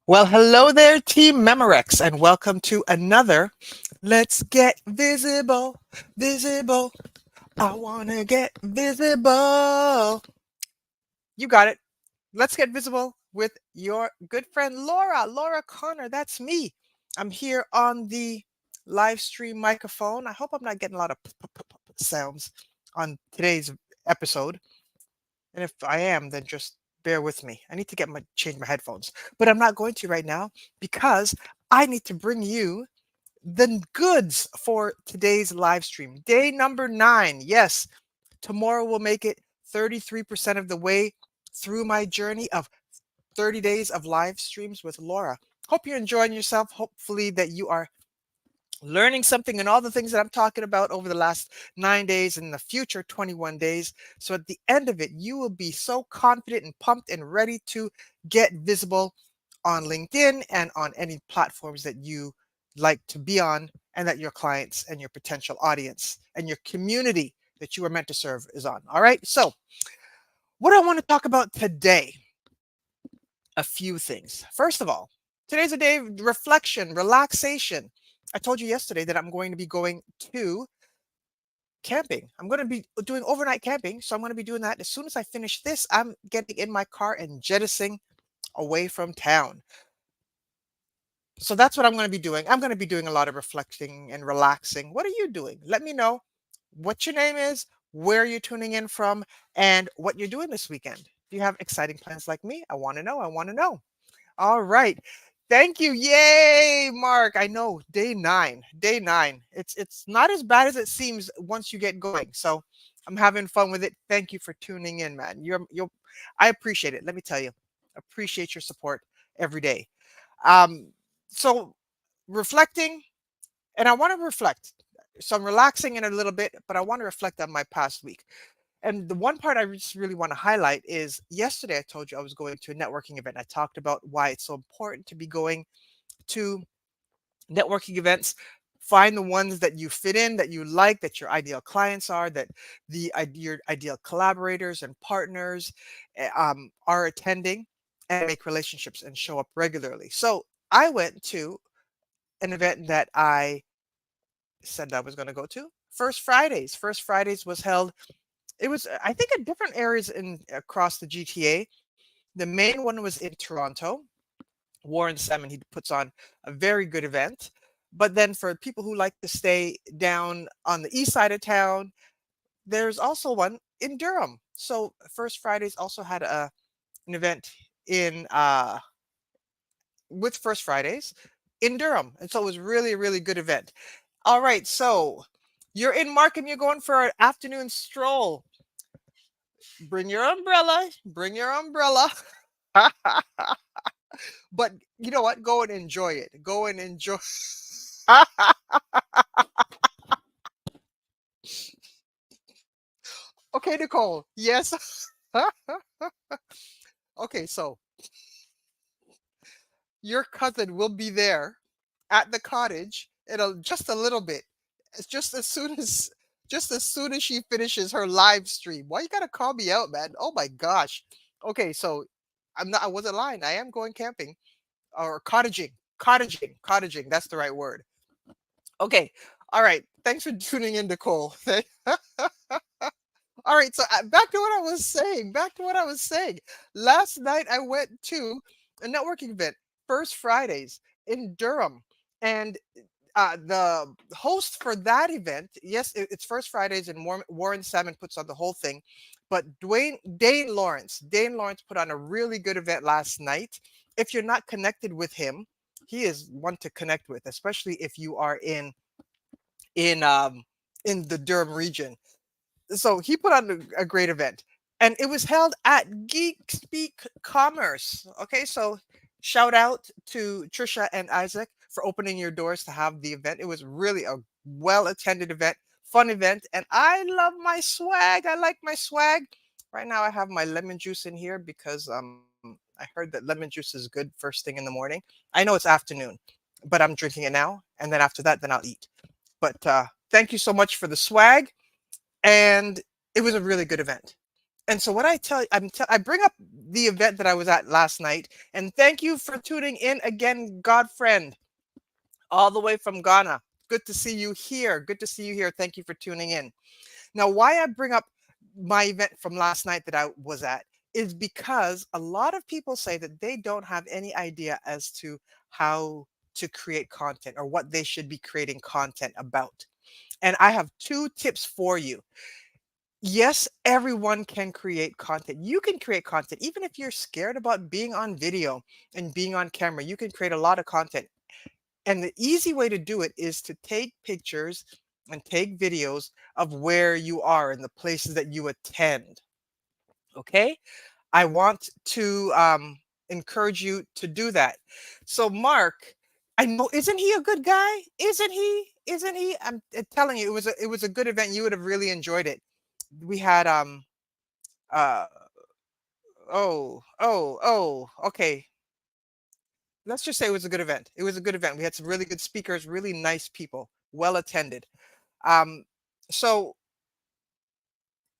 Well, hello there, Team Memorex, and welcome to another Let's Get Visible. Visible. I want to get visible. You got it. Let's get visible with your good friend Laura Connor. That's me. I'm here on the live stream microphone. I hope I'm not getting a lot of sounds on today's episode. And if I am, then just bear with me. I need to change my headphones, but I'm not going to right now because I need to bring you the goods for today's live stream. Day number 9. Yes, tomorrow will make it 33% of the way through my journey of 30 days of live streams with Laura. Hope you're enjoying yourself. Hopefully that you are learning something and all the things that I'm talking about over the last 9 days and the future 21 days. So at the end of it, you will be so confident and pumped and ready to get visible on LinkedIn and on any platforms that you like to be on and that your clients and your potential audience and your community that you are meant to serve is on. All right. So what I want to talk about today, a few things. First of all, today's a day of reflection, relaxation. I told you yesterday that I'm going to be going to camping. I'm going to be doing overnight camping. So I'm going to be doing that. As soon as I finish this, I'm getting in my car and jettisoning away from town. So that's what I'm going to be doing. I'm going to be doing a lot of reflecting and relaxing. What are you doing? Let me know what your name is, where you're tuning in from, and what you're doing this weekend. Do you have exciting plans like me? I want to know. I want to know. All right. Thank you. Yay, Mark. I know day 9. Day 9. It's not as bad as it seems once you get going. So I'm having fun with it. Thank you for tuning in, man. I appreciate it. Let me tell you. Appreciate your support every day. Um, so reflecting, and I want to reflect. So I'm relaxing in a little bit, but I want to reflect on my past week. And the one part I just really want to highlight is yesterday I told you I was going to a networking event. I talked about why it's so important to be going to networking events. Find the ones that you fit in, that you like, that your ideal clients are, that your ideal collaborators and partners are attending, and make relationships and show up regularly. So I went to an event that I said I was going to go to. First Fridays. First Fridays was held. It was, I think, at different areas in across the GTA. The main one was in Toronto. Warren Salmon, he puts on a very good event. But then for people who like to stay down on the east side of town, there's also one in Durham. So First Fridays also had an event in with First Fridays in Durham. And so it was really a really good event. All right, so you're in Markham, you're going for an afternoon stroll. Bring your umbrella. Bring your umbrella. But you know what? Go and enjoy it. Go and enjoy. Okay, Nicole. Yes. Okay, so your cousin will be there at the cottage in just a little bit. It's just as soon as she finishes her live stream. Why you gotta call me out, man? Oh my gosh. Okay, so I wasn't lying. I am going camping or cottaging. Cottaging. That's the right word. Okay. All right. Thanks for tuning in, Nicole. All right. So back to what I was saying. Back to what I was saying. Last night I went to a networking event, First Fridays in Durham, and the host for that event, yes, it's First Fridays, and Warren Salmon puts on the whole thing. But Dane Lawrence put on a really good event last night. If you're not connected with him, he is one to connect with, especially if you are in um in the Durham region. So he put on a great event, and it was held at Geek Speak Commerce. Okay, so shout out to Trisha and Isaac for opening your doors to have the event. It was really a well attended event, fun event, and I love my swag. I like my swag. Right now I have my lemon juice in here because I heard that lemon juice is good first thing in the morning. I know it's afternoon, but I'm drinking it now, and then after that, then I'll eat. But thank you so much for the swag, and it was a really good event. And so what I tell I bring up the event that I was at last night, and thank you for tuning in again, God friend, all the way from Ghana. Good to see you here. Good to see you here. Thank you for tuning in. Now, why I bring up my event from last night that I was at is because a lot of people say that they don't have any idea as to how to create content or what they should be creating content about. And I have two tips for you. Yes, everyone can create content. You can create content even if you're scared about being on video and being on camera. You can create a lot of content. And the easy way to do it is to take pictures and take videos of where you are and the places that you attend. Okay. I want to encourage you to do that. So, Mark, I know, isn't he a good guy? Isn't he? Isn't he? I'm telling you, it was a good event. You would have really enjoyed it. We had uh okay. Let's just say it was a good event. It was a good event. We had some really good speakers, really nice people, well attended. Um, so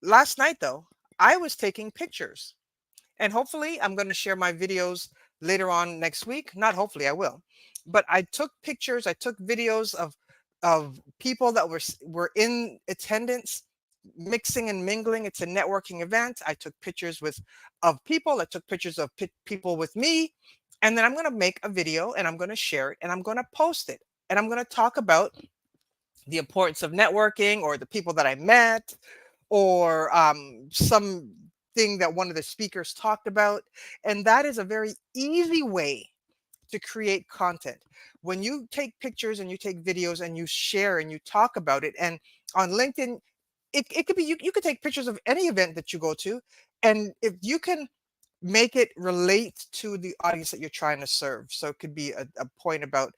last night though, I was taking pictures, and hopefully I'm going to share my videos later on next week. Not hopefully, I will. But I took pictures, I took videos of people that were in attendance, mixing and mingling. It's a networking event. I took pictures with of people. I took pictures of people with me, and then I'm going to make a video and I'm going to share it and I'm going to post it. And I'm going to talk about the importance of networking or the people that I met or something that one of the speakers talked about. And that is a very easy way to create content. When you take pictures and you take videos and you share and you talk about it, and on LinkedIn, it could be you could take pictures of any event that you go to. And if you can make it relate to the audience that you're trying to serve. So it could be a point about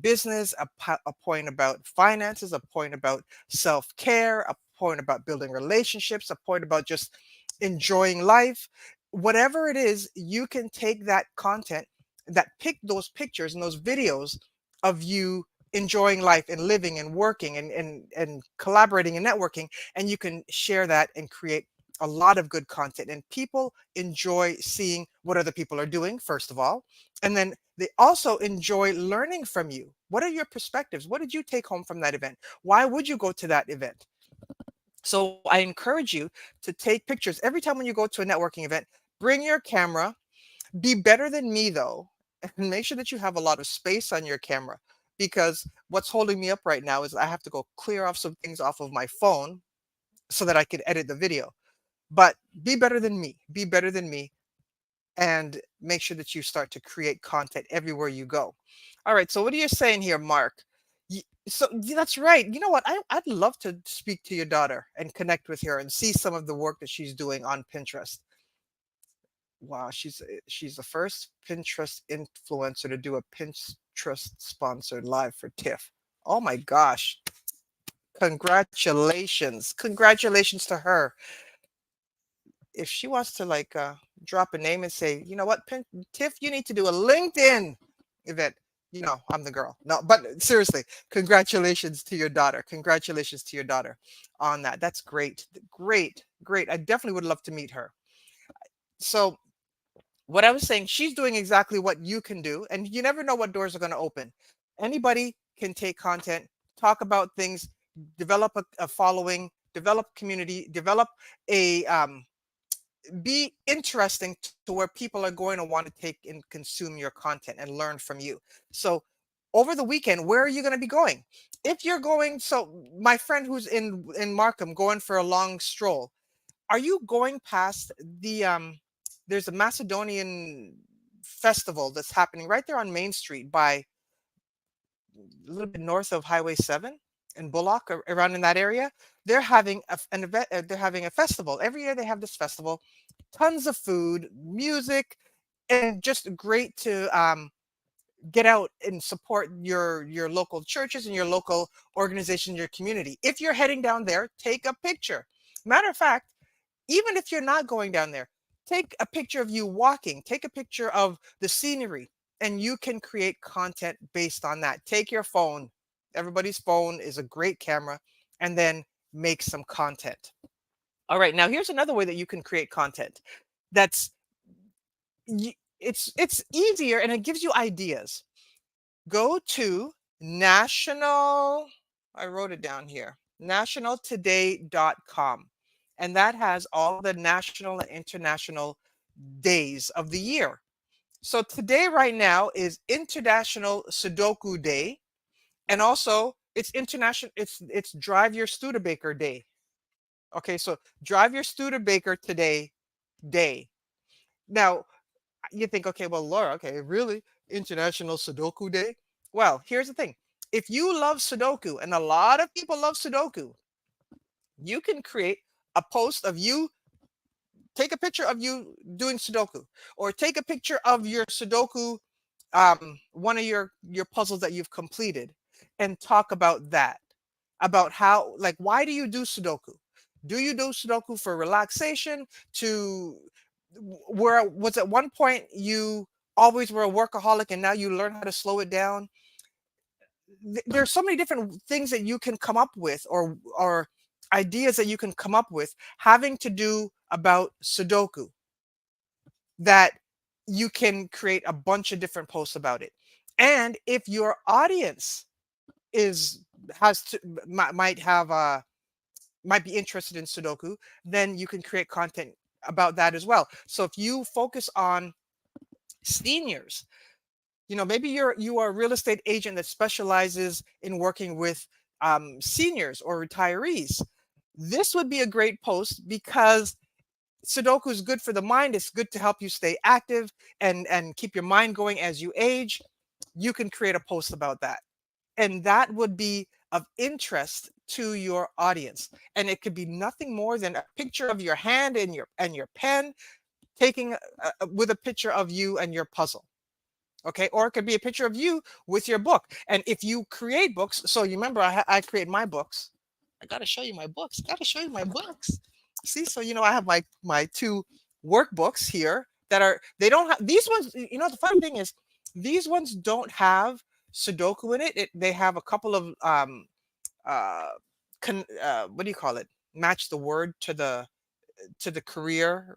business, a point about finances, a point about self care, a point about building relationships, a point about just enjoying life. Whatever it is, you can take that content, that pick those pictures and those videos of you enjoying life and living and working and collaborating and networking, and you can share that and create a lot of good content. And people enjoy seeing what other people are doing, first of all, and then they also enjoy learning from you. What are your perspectives? What did you take home from that event? Why would you go to that event? So I encourage you to take pictures every time when you go to a networking event. Bring your camera. Be better than me though, and make sure that you have a lot of space on your camera, because what's holding me up right now is I have to go clear off some things off of my phone so that I can edit the video. But be better than me. Be better than me, and make sure that you start to create content everywhere you go. All right. So what are you saying here, Mark? That's right. You know what? I'd love to speak to your daughter and connect with her and see some of the work that she's doing on Pinterest. Wow, she's the first Pinterest influencer to do a Pinterest sponsored live for TIFF. Oh my gosh. Congratulations. Congratulations to her. If she wants to like drop a name and say, you know what, Tiff, you need to do a LinkedIn event. I'm the girl. No, but seriously, congratulations to your daughter. Congratulations to your daughter on that. That's great. Great, great. I definitely would love to meet her. So what I was saying, she's doing exactly what you can do, and you never know what doors are going to open. Anybody can take content, talk about things, develop a following, develop community, develop a be interesting to where people are going to want to take and consume your content and learn from you. So over the weekend, where are you going to be going? If you're going, so my friend who's in Markham going for a long stroll, are you going past the there's a Macedonian festival that's happening right there on Main Street by a little bit north of Highway 7 in Bullock, or around in that area. They're having an event, they're having a festival. Every year they have this festival, tons of food, music, and just great to get out and support your local churches and your local organization, your community. If you're heading down there, take a picture. Matter of fact, even if you're not going down there, take a picture of you walking, take a picture of the scenery, and you can create content based on that. Take your phone, everybody's phone is a great camera, and then make some content. All right, now here's another way that you can create content. That's it's easier and it gives you ideas. Go to national, I wrote it down here, nationaltoday.com. And that has all the national and international days of the year. So today right now is International Sudoku Day, and also it's international, it's Drive Your Studebaker Day. Okay, so Drive Your Studebaker today day. Now, you think, okay, well, Laura, okay, really? International Sudoku Day? Well, here's the thing. If you love Sudoku, and a lot of people love Sudoku, you can create a post of you, take a picture of you doing Sudoku, or take a picture of your Sudoku, one of your puzzles that you've completed, and talk about that, about how, like, why do you do Sudoku? Do you do Sudoku for relaxation? To where was at one point you always were a workaholic and now you learn how to slow it down? There's so many different things that you can come up with, or ideas that you can come up with having to do about Sudoku, that you can create a bunch of different posts about it. And if your audience is has to might have might be interested in Sudoku, then you can create content about that as well. So if you focus on seniors, maybe you are a real estate agent that specializes in working with seniors or retirees. This would be a great post because Sudoku is good for the mind. It's good to help you stay active and keep your mind going as you age. You can create a post about that, and that would be of interest to your audience. And it could be nothing more than a picture of your hand and your pen, taking with a picture of you and your puzzle. Okay, or it could be a picture of you with your book. And if you create books, so you remember I create my books. I gotta show you my books. Gotta show you my books. See, so I have my two workbooks here that are, they don't have these ones. The funny thing is, these ones don't have Sudoku in it. They have a couple of uh, what do you call it? Match the word to the career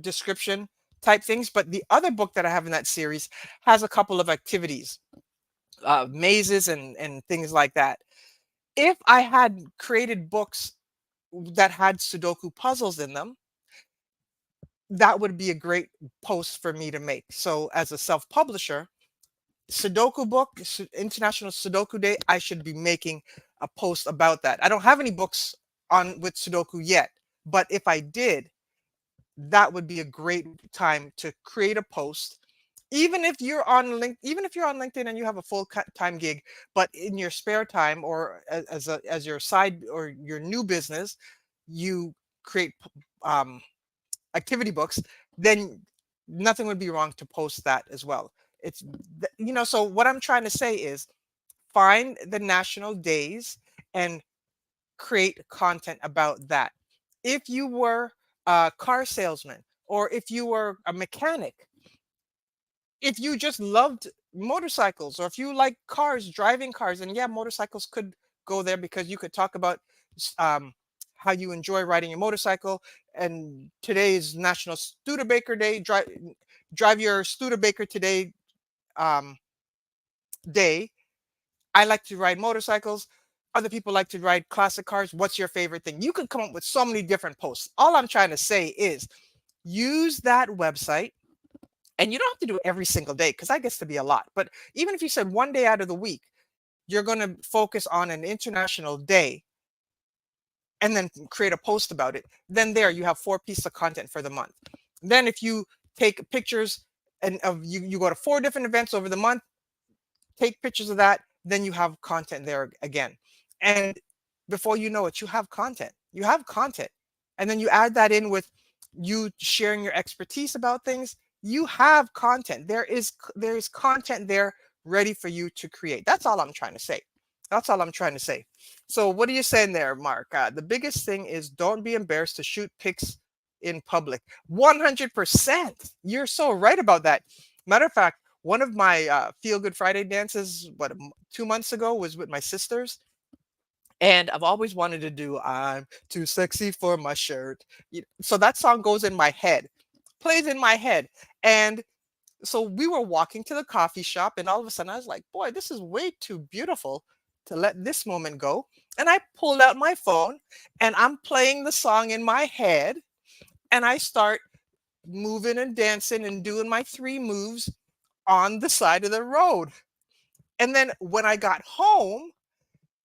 description type things. But the other book that I have in that series has a couple of activities, mazes and things like that. If I had created books that had Sudoku puzzles in them, that would be a great post for me to make. So as a self-publisher, Sudoku book, International Sudoku Day, I should be making a post about that. I don't have any books on with Sudoku yet, but if I did, that would be a great time to create a post. Even if you're on LinkedIn and you have a full-time gig, but in your spare time, or as your side or your new business, you create um, activity books, then nothing would be wrong to post that as well. So what I'm trying to say is, find the national days and create content about that. If you were a car salesman, or if you were a mechanic, if you just loved motorcycles, or if you like cars, driving cars, and yeah, motorcycles could go there, because you could talk about how you enjoy riding your motorcycle. And today is National Studebaker Day. Drive your Studebaker today um, day. I like to ride motorcycles. Other people like to ride classic cars. What's your favorite thing? You can come up with so many different posts. All I'm trying to say is, use that website. And you don't have to do it every single day, because that gets to be a lot. But even if you said one day out of the week, you're going to focus on an international day and then create a post about it, then there you have 4 pieces of content for the month. Then if you take pictures and of you go to 4 different events over the month, take pictures of that, then you have content there again. And before you know it, you have content. You have content. And then you add that in with you sharing your expertise about things. You have content. There is content there ready for you to create. That's all I'm trying to say. That's all I'm trying to say. So what are you saying there, Mark? The biggest thing is, don't be embarrassed to shoot pics in public. 100%. You're so right about that. Matter of fact, one of my Feel Good Friday dances, 2 months ago, was with my sisters. And I've always wanted to do "I'm too sexy for my shirt." So that song goes in my head, plays in my head. And so we were walking to the coffee shop, and all of a sudden I was like, boy, this is way too beautiful to let this moment go. And I pulled out my phone and I'm playing the song in my head, and I start moving and dancing and doing my three moves on the side of the road. And then when I got home,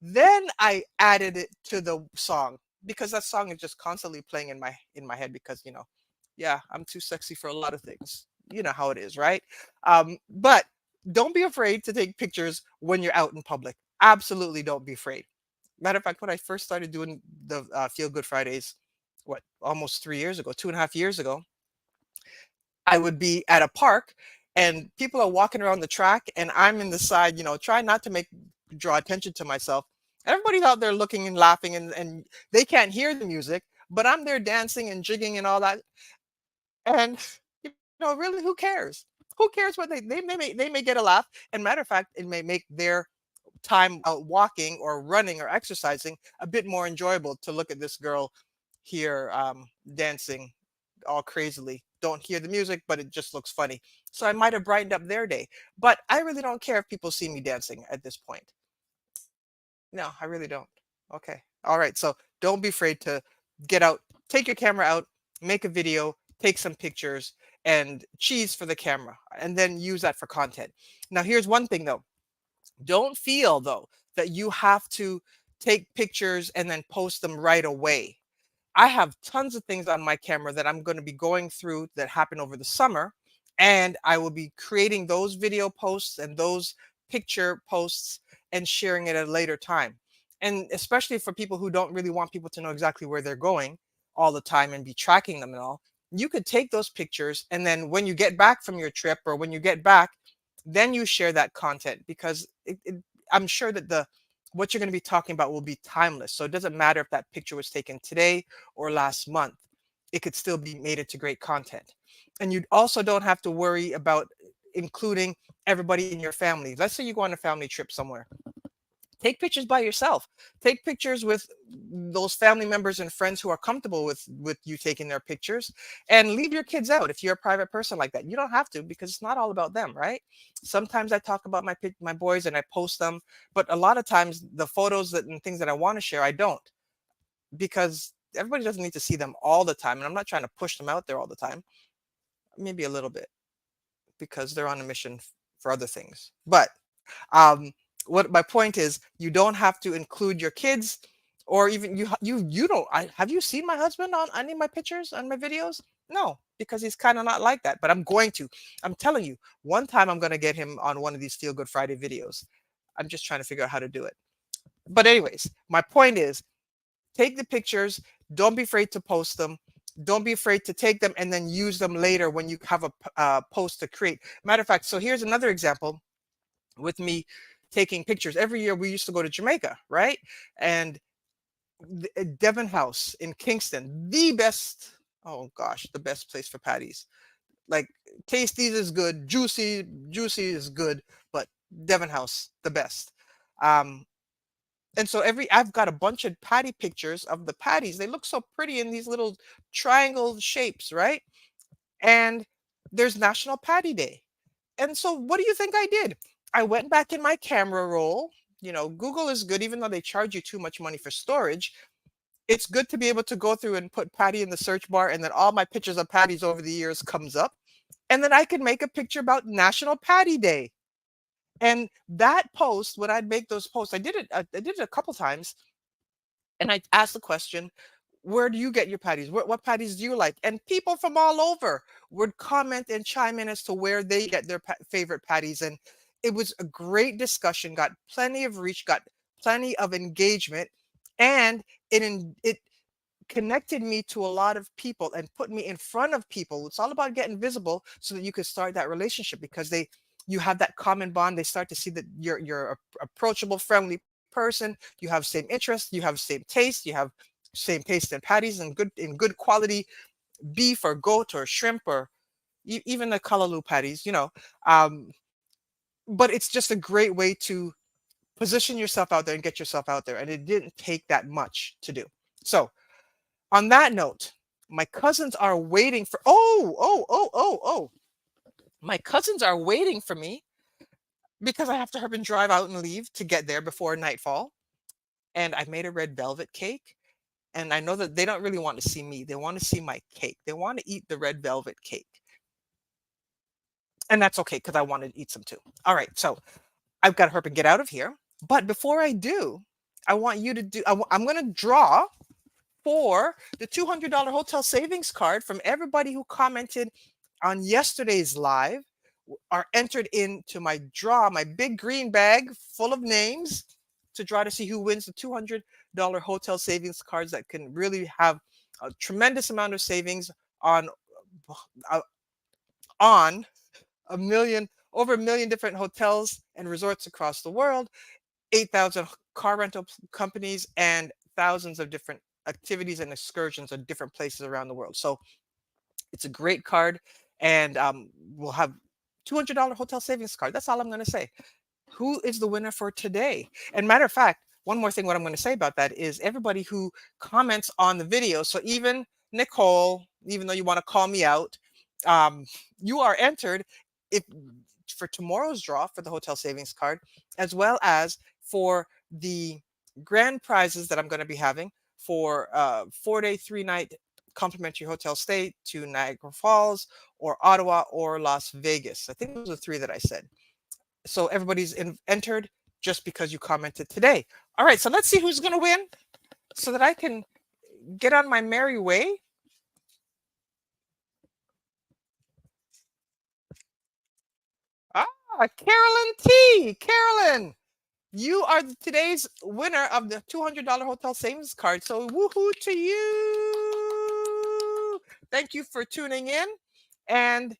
then I added it to the song, because that song is just constantly playing in my head, because yeah, I'm too sexy for a lot of things. You know how it is, right? But don't be afraid to take pictures when you're out in public. Absolutely don't be afraid. Matter of fact, when I first started doing the Feel Good Fridays, what, almost 3 years ago, 2.5 years ago, I would be at a park and people are walking around the track and I'm in the side, trying not to draw attention to myself. Everybody's out there looking and laughing, and they can't hear the music, but I'm there dancing and jigging and all that. And really, who cares? Who cares what they may get a laugh. And matter of fact, it may make their time out walking or running or exercising a bit more enjoyable, to look at this girl here dancing all crazily. Don't hear the music, but it just looks funny. So I might have brightened up their day. But I really don't care if people see me dancing at this point. No, I really don't. Okay. All right. So don't be afraid to get out, take your camera out, make a video, take some pictures, and cheese for the camera, and then use that for content. Now, here's one thing though. Don't feel though that you have to take pictures and then post them right away. I have tons of things on my camera that I'm going to be going through that happen over the summer, and I will be creating those video posts and those picture posts and sharing it at a later time. And especially for people who don't really want people to know exactly where they're going all the time and be tracking them and all, you could take those pictures, and then when you get back from your trip, or when you get back, then you share that content, because I'm sure that the what you're going to be talking about will be timeless. So it doesn't matter if that picture was taken today or last month, it could still be made into great content. And you also don't have to worry about including everybody in your family. Let's say you go on a family trip somewhere. Take pictures by yourself. Take pictures with those family members and friends who are comfortable with you taking their pictures, and leave your kids out if you're a private person like that. You don't have to, because it's not all about them, right? Sometimes I talk about my boys and I post them, but a lot of times the photos and things that I want to share, I don't, because everybody doesn't need to see them all the time, and I'm not trying to push them out there all the time. Maybe a little bit, because they're on a mission for other things. But um, what my point is, you don't have to include your kids, or even you don't. Have you seen my husband on any of my pictures, on my videos? No, because he's kind of not like that. But I'm going to. I'm telling you, one time I'm going to get him on one of these Feel Good Friday videos. I'm just trying to figure out how to do it. But anyways, my point is, take the pictures. Don't be afraid to post them. Don't be afraid to take them and then use them later when you have a post to create. Matter of fact, so here's another example with me taking pictures. Every year we used to go to Jamaica, right? And Devon House in Kingston, the best, oh gosh, the best place for patties. Like, Tasties is good, Juicy is good, but Devon House, the best. Um, and so I've got a bunch of patty pictures of the patties. They look so pretty in these little triangle shapes, right? And there's National Patty Day. And so what do you think I did? I went back in my camera roll. Google is good, even though they charge you too much money for storage. It's good to be able to go through and put Patty in the search bar, and then all my pictures of patties over the years comes up. And then I can make a picture about National Patty Day. And that post, when I'd make those posts, I did it a couple times, and I asked the question, where do you get your patties? What patties do you like? And people from all over would comment and chime in as to where they get their favorite patties. And it was a great discussion, got plenty of reach, got plenty of engagement, and it connected me to a lot of people and put me in front of people. It's all about getting visible so that you could start that relationship, because you have that common bond. They start to see that you're a approachable, friendly person. You have same interests, you have same taste, you have same taste in patties, and good quality beef or goat or shrimp, or even the kalaloo patties. But it's just a great way to position yourself out there and get yourself out there. And it didn't take that much to do. So, on that note, my cousins are waiting for. Oh. My cousins are waiting for me because I have to hurry and drive out and leave to get there before nightfall. And I made a red velvet cake. And I know that they don't really want to see me. They want to see my cake. They want to eat the red velvet cake. And that's okay because I wanted to eat some too. All right. So I've got to hurry and get out of here. But before I do, I want you to do, I'm going to draw for the $200 hotel savings card from everybody who commented on yesterday's live are entered into my draw, my big green bag full of names to draw to see who wins the $200 hotel savings cards that can really have a tremendous amount of savings on uh, on over a million different hotels and resorts across the world, 8,000 car rental companies, and thousands of different activities and excursions in different places around the world. So it's a great card, and we'll have $200 hotel savings card. That's all I'm going to say. Who is the winner for today? And matter of fact, one more thing, what I'm going to say about that is everybody who comments on the video. So even Nicole, even though you want to call me out, you are entered if for tomorrow's draw for the hotel savings card, as well as for the grand prizes that I'm going to be having for 4-day, 3-night complimentary hotel stay to Niagara Falls or Ottawa or Las Vegas. I think those are 3 that I said. So everybody's entered just because you commented today. All right, so let's see who's going to win so that I can get on my merry way. Carolyn T. Carolyn, you are today's winner of the $200 hotel savings card. So woohoo to you. Thank you for tuning in. And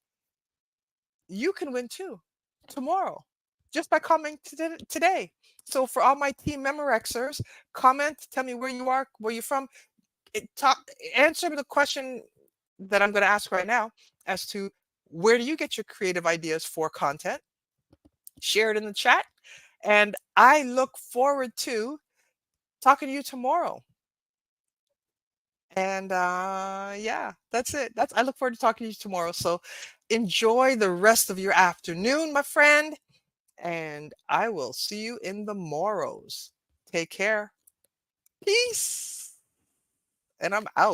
you can win too tomorrow just by commenting today. So for all my team Memorexers, comment, tell me where you are, where you're from. Answer the question that I'm going to ask right now as to where do you get your creative ideas for content? Share it in the chat. And I look forward to talking to you tomorrow. And yeah, that's it. I look forward to talking to you tomorrow. So enjoy the rest of your afternoon, my friend. And I will see you in the morrows. Take care. Peace. And I'm out.